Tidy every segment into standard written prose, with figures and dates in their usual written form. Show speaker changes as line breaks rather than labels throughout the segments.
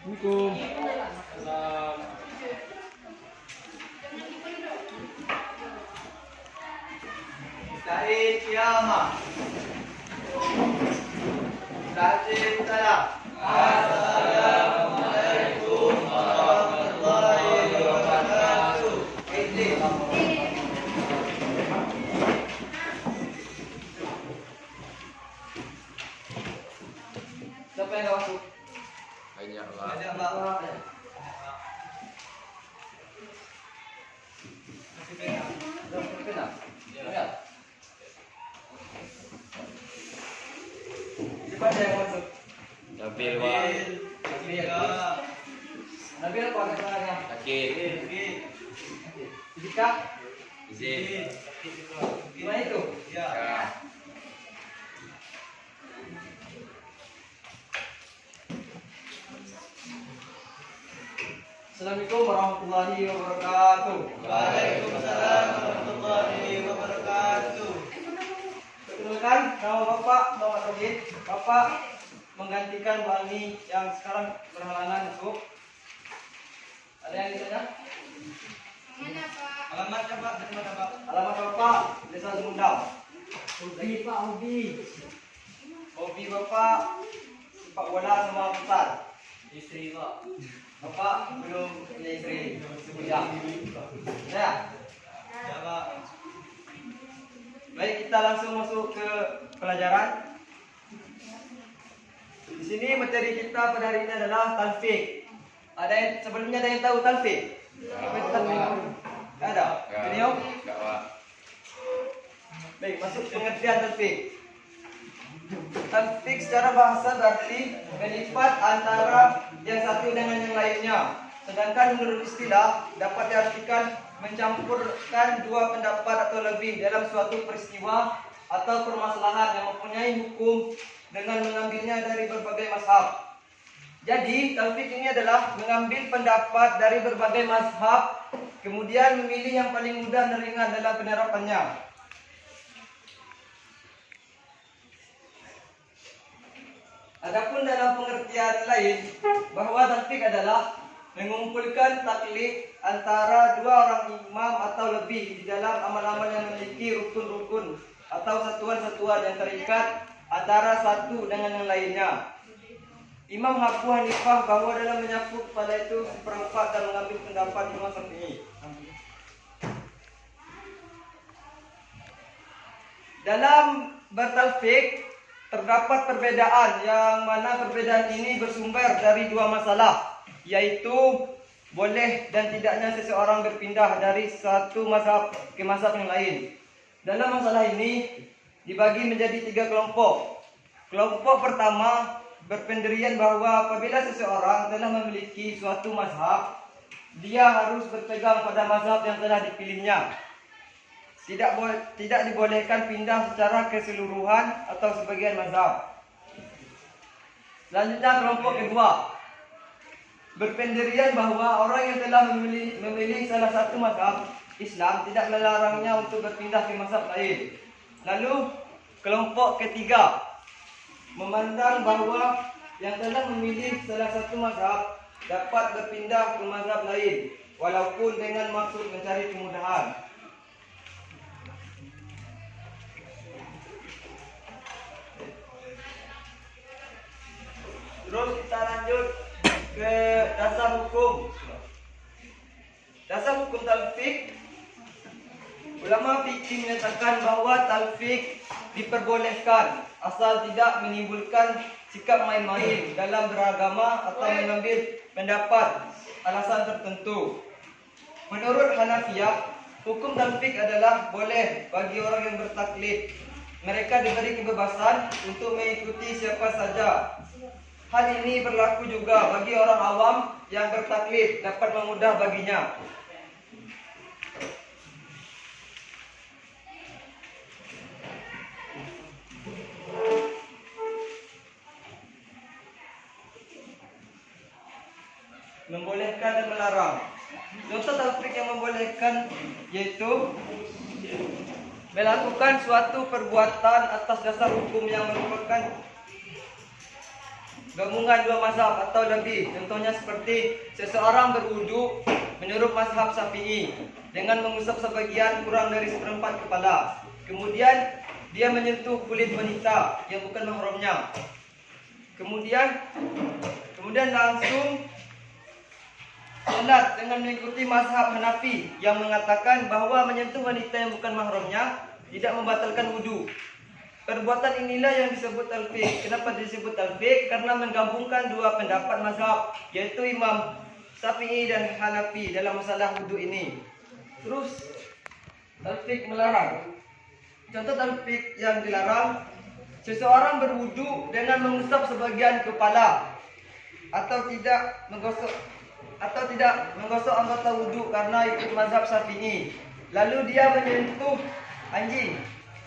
Assalamualaikum.
Dari kiamat. Sajid salam. Assalamualaikum warahmatullahi wabarakatuh. Siapa yang gak masuk?
Banyak lah.
Ada Mbak. Siapa yang masuk?
Nabil wah.
Nabil apa katanya?
Sakit.
Jika
Izin.
gimana itu?
Ya.
Assalamualaikum warahmatullahi wabarakatuh.
Waalaikumsalam warahmatullahi wabarakatuh.
Perkenalkan, nama Bapak Muhammad Tauhid. Bapak menggantikan Bu Ani yang sekarang berhalangan masuk. Ada yang ditanya?
Alamatnya Pak, dari mana Pak?
Alamat Bapak Desa Sumundang. Hobi Pak, hobi. Hobi Bapak sepak bola sama futsal. Istri Pak. Bapak belum punya istri, sebujang. Ya.
Ya Pak.
Baik, kita langsung masuk ke pelajaran. Di sini materi kita pada hari ini adalah talfiq. Ada yang sebelumnya ada yang tahu talfiq? Apa itu talfiq? Tidak ada. Ini Om.
Enggak wah.
Baik, masuk pengertian talfiq. Talfiq secara bahasa berarti melipat antara yang satu dengan yang lainnya. Sedangkan menurut istilah dapat diartikan mencampurkan dua pendapat atau lebih dalam suatu peristiwa atau permasalahan yang mempunyai hukum dengan mengambilnya dari berbagai mazhab. Jadi, talfiq ini adalah mengambil pendapat dari berbagai mazhab, kemudian memilih yang paling mudah dan ringan dalam penerapannya. Adapun dalam pengertian lain, bahwa talfiq adalah mengumpulkan taklid antara dua orang imam atau lebih di dalam amal-amal yang memiliki rukun-rukun atau satuan-satuan yang terikat antara satu dengan yang lainnya. Imam Abu Hanifah bahwa dalam menyapu kepada itu seperempat dan mengambil pendapat Imam Syafi'i. Dalam bertalfiq terdapat perbedaan yang mana perbedaan ini bersumber dari dua masalah, yaitu boleh dan tidaknya seseorang berpindah dari satu mazhab ke mazhab yang lain. Dalam masalah ini dibagi menjadi tiga kelompok. Kelompok pertama berpendirian bahwa apabila seseorang telah memiliki suatu mazhab, dia harus berpegang pada mazhab yang telah dipilihnya. Tidak dibolehkan pindah secara keseluruhan atau sebagian mazhab. Selanjutnya kelompok kedua berpendirian bahwa orang yang telah memilih salah satu mazhab Islam tidak melarangnya untuk berpindah ke mazhab lain. Lalu kelompok ketiga memandang bahwa yang telah memilih salah satu mazhab dapat berpindah ke mazhab lain walaupun dengan maksud mencari kemudahan. Terus kita lanjut ke dasar hukum. Dasar hukum talfiq. Ulama fikih menyatakan bahwa talfiq diperbolehkan asal tidak menimbulkan sikap main-main dalam beragama atau mengambil pendapat alasan tertentu. Menurut Hanafiyah, hukum talfiq adalah boleh bagi orang yang bertaklid. Mereka diberi kebebasan untuk mengikuti siapa saja. Hal ini berlaku juga bagi orang awam yang bertaklid, dapat memudah baginya. Membolehkan dan melarang. Contoh talfiq yang membolehkan yaitu melakukan suatu perbuatan atas dasar hukum yang merupakan gabungan dua mazhab atau lebih. Contohnya seperti seseorang berwudu menurut mazhab Syafi'i dengan mengusap sebagian kurang dari seperempat kepala. Kemudian dia menyentuh kulit wanita yang bukan mahramnya. Kemudian langsung sholat dengan mengikuti mazhab Hanafi yang mengatakan bahwa menyentuh wanita yang bukan mahramnya tidak membatalkan wudu. Perbuatan inilah yang disebut talfiq. Kenapa disebut talfiq? Karena menggabungkan dua pendapat mazhab, yaitu Imam Syafi'i dan Hanafi dalam masalah wudu ini. Terus talfiq melarang. Contoh talfiq yang dilarang, seseorang berwudu dengan mengusap sebagian kepala atau tidak menggosok anggota wudu karena ikut mazhab Syafi'i. Lalu dia menyentuh anjing.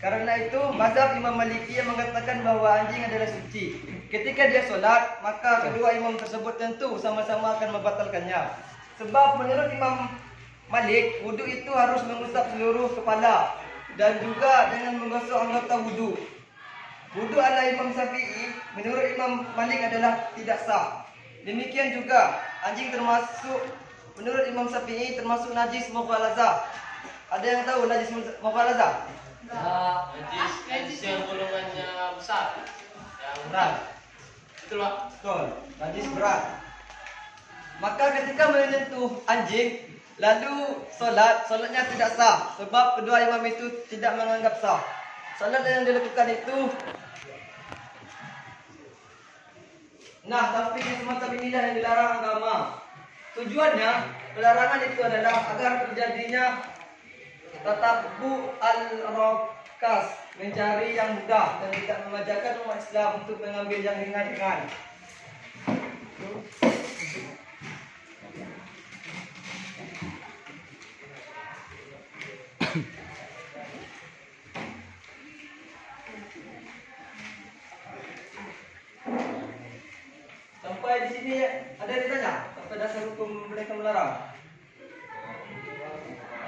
Karena itu mazhab Imam Maliki yang mengatakan bahwa anjing adalah suci. Ketika dia solat, maka kedua imam tersebut tentu sama-sama akan membatalkannya. Sebab menurut Imam Malik, wudu itu harus mengusap seluruh kepala dan juga dengan menggosok anggota wudu. Wudu ala Imam Syafi'i menurut Imam Malik adalah tidak sah. Demikian juga anjing termasuk menurut Imam Syafi'i termasuk najis mughalazah. Ada yang tahu najis mughalazah?
Najis yang golongannya besar. Yang
Berat.
Betul Pak.
Betul, najis berat. Maka ketika menyentuh anjing lalu solatnya tidak sah sebab kedua imam itu tidak menganggap sah. Solat yang dilakukan itu talfiq semacam inilah yang dilarang agama. Tujuannya pelarangan itu adalah agar terjadinya tatabbu al-rakas, mencari yang mudah dan tidak memajakan umat Islam untuk mengambil yang ringan-ringan. Sampai di sini ada yang ditanya sampai dasar hukum mereka melarang.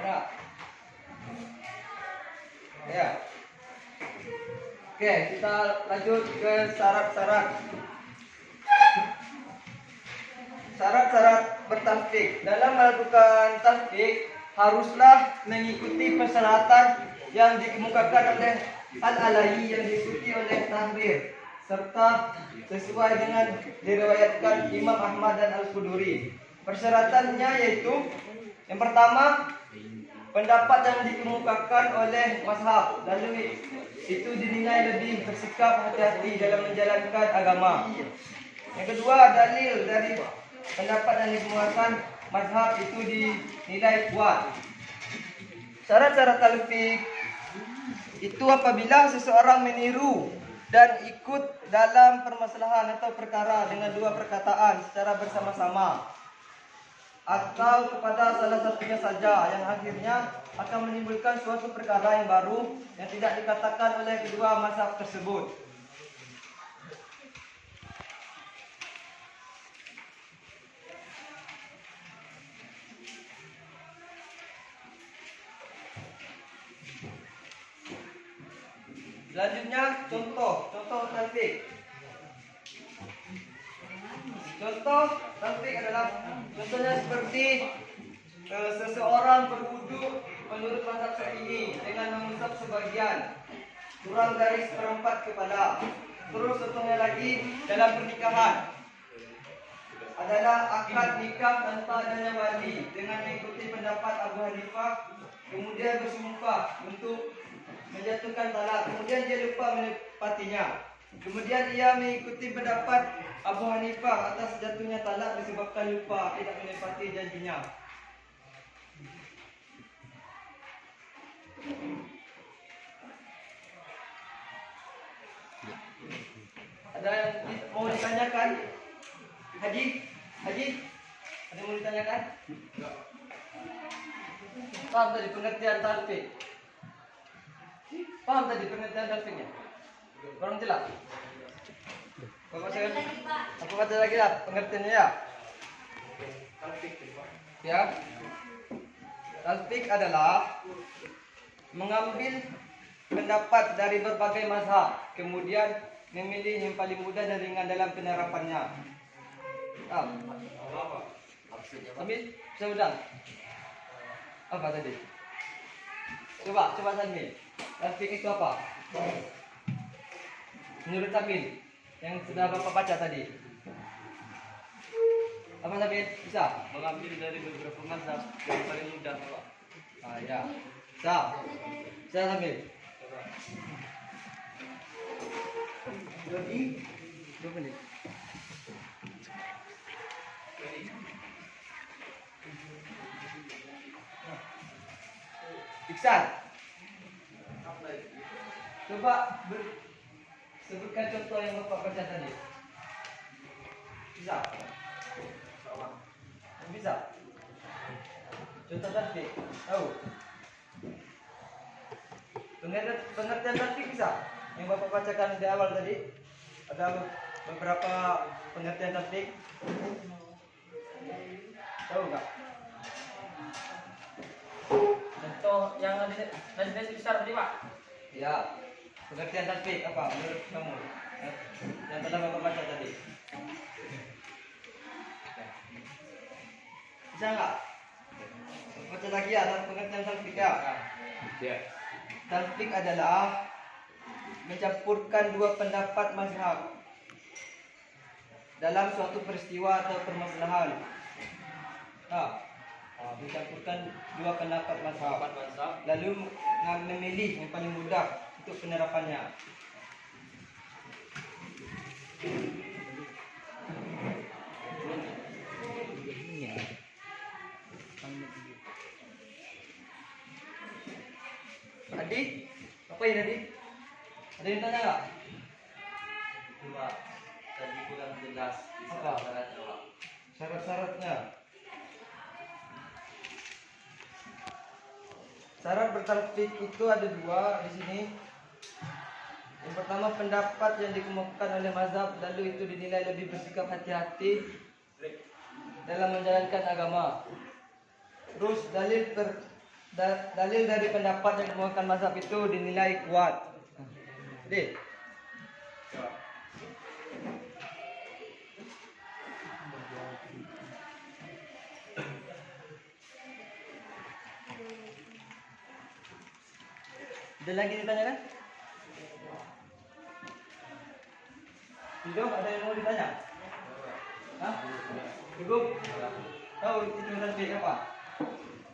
Ada? Ya. Oke, kita lanjut ke syarat-syarat. Syarat-syarat bertalfiq. Dalam melakukan talfiq haruslah mengikuti persyaratan yang dikemukakan oleh Al-Ala'i yang diikuti oleh Tahrir serta sesuai dengan diriwayatkan Imam Ahmad dan Al-Quduri. Persyaratannya yaitu yang pertama, pendapat yang dikemukakan oleh mazhab, lalu itu dinilai lebih bersikap hati-hati dalam menjalankan agama. Yang kedua, dalil dari pendapat yang dikemukakan mazhab itu dinilai kuat. Syarat-syarat talfiq itu apabila seseorang meniru dan ikut dalam permasalahan atau perkara dengan dua perkataan secara bersama-sama atau kepada salah satunya saja yang akhirnya akan menimbulkan suatu perkara yang baru yang tidak dikatakan oleh kedua mazhab tersebut. Selanjutnya contoh talfiq. Contoh talfiq adalah contohnya seperti seseorang berwudu menurut mazhab Syafi'i dengan mengusap sebagian kurang dari seperempat kepala. Terus contohnya lagi dalam pernikahan adalah akad nikah tanpa adanya wali dengan mengikuti pendapat Abu Hanifah, kemudian bersumpah untuk menjatuhkan talak, kemudian dia lupa menepatinya. Kemudian ia mengikuti pendapat Abu Hanifah atas jatuhnya talak disebabkan lupa tidak menepati janjinya. Ada yang mau ditanyakan? Haji? Ada yang mau ditanyakan? Paham tadi pengertian talfiq? Paham tadi pengertian talfiqnya? Kurang jelas? Aku kata lagi lah pengertiannya ya. Ya. Talfiq adalah mengambil pendapat dari berbagai mazhab, kemudian memilih yang paling mudah dan ringan dalam penerapannya. Sambil saya ulang. Apa tadi? Coba Sambil. Talfik itu apa? Menurut Sambil yang sudah Bapak baca tadi. Apa Sambil? Bisa?
Mengambil dari beberapa mazhab yang paling mudah, Pak.
Ya. Bisa. Bisa Sambil. 2 menit. Iksan. Coba sebutkan contoh yang Bapak baca tadi. Bisa? Bisa? Contoh tadi, tahu? Pengertian tadi bisa? Yang Bapak bacakan di awal tadi, ada beberapa pengertian tadi. Tahu nggak?
Contoh yang nasi besar tadi Pak.
Ya, pengertian tasbih apa menurut kamu? Yang telah Bapak baca tadi. Bisa nggak? Baca lagi ya, pengertian tasbih ya.
Ya.
Tasbih adalah mencampurkan dua pendapat mazhab dalam suatu peristiwa atau permasalahan. Mencampurkan dua pendapat mazhab, lalu memilih yang paling mudah untuk penerapannya. Adik, apa ini adik? Ada yang tanya nggak?
Coba tadi kurang jelas di
Apa?
syarat-syaratnya, Pak.
Syarat-syaratnya. Syarat bertalfik itu ada 2 di sini. Yang pertama, pendapat yang dikemukakan oleh mazhab lalu itu dinilai lebih bersikap hati-hati dalam menjalankan agama. Terus dalil dari pendapat yang dikemukakan mazhab itu dinilai kuat. Dek. Ada lagi ditanyakan? Hidup ada yang mau ditanya? Hah? Cukup? Tahu itu nanti apa?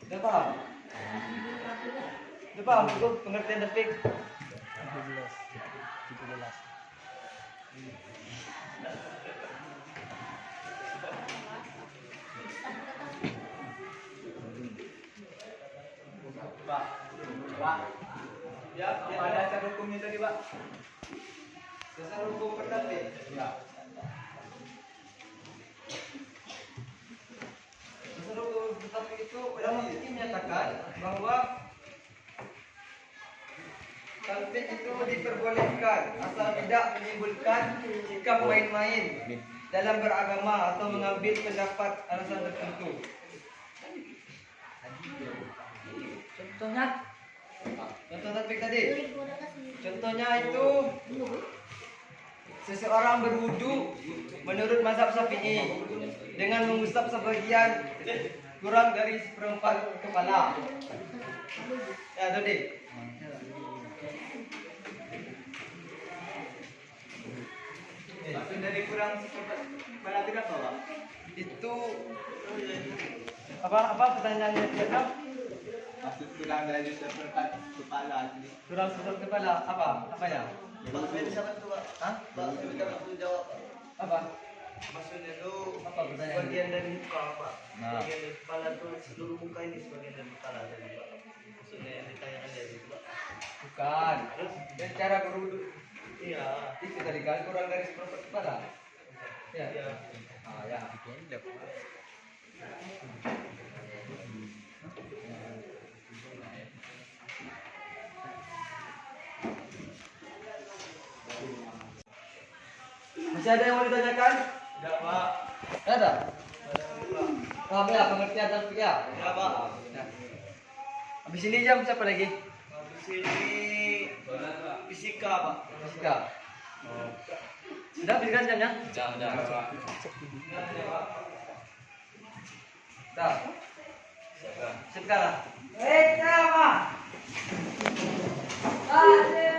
Udah paham? Udah paham cukup pengertian detik? 17.
Pak. Ya, ada dasar hukumnya tadi, Pak.
Dasar hukum bertalfik.
Ya.
Dasar hukum bertalfik itu ulama fikih menyatakan bahwa talfik itu diperbolehkan asal tidak menimbulkan sikap main-main dalam beragama atau mengambil pendapat alasan tertentu. Contohnya, contoh talfik tadi. Contohnya itu seseorang berwudu menurut mazhab Syafi'i dengan mengusap sebagian kurang dari 1/4 kepala. Ya, tadi.
Maksud dari kurang kepala berapa, Pak?
Itu apa pertanyaannya tadi?
Maksud kurang dari 1/4 kepala ini.
Kurang 1/4 kepala apa ya?
Maksudnya bisa kan tuh, Pak?
Hah?
Maksudnya waktu jawab, Pak.
Apa?
Maksudnya itu
Apa pertanyaan?
sebagian dari muka, Pak.
Nah.
Sebagian dari kepala tuh seluruh muka ini sebagian dari kepala tadi, Pak. Maksudnya yang ditanyakan dari itu, Pak.
Bukan.
Terus?
Dan cara berwudu
Iya.
itu tadi kan kurang dari 1/4 kepala. Ya.
Iya.
Ya. Masih ada yang mau ditanyakan?
Enggak, Pak.
Ada? Paham ya pengertian talfik ya?
Enggak, Pak.
Ya. Habis ini jam siapa lagi?
Habis ini fisika, Pak.
Fisika.
Sudah berikan jamnya?
Dah. Sip ka na.
Wait, tama! Ah,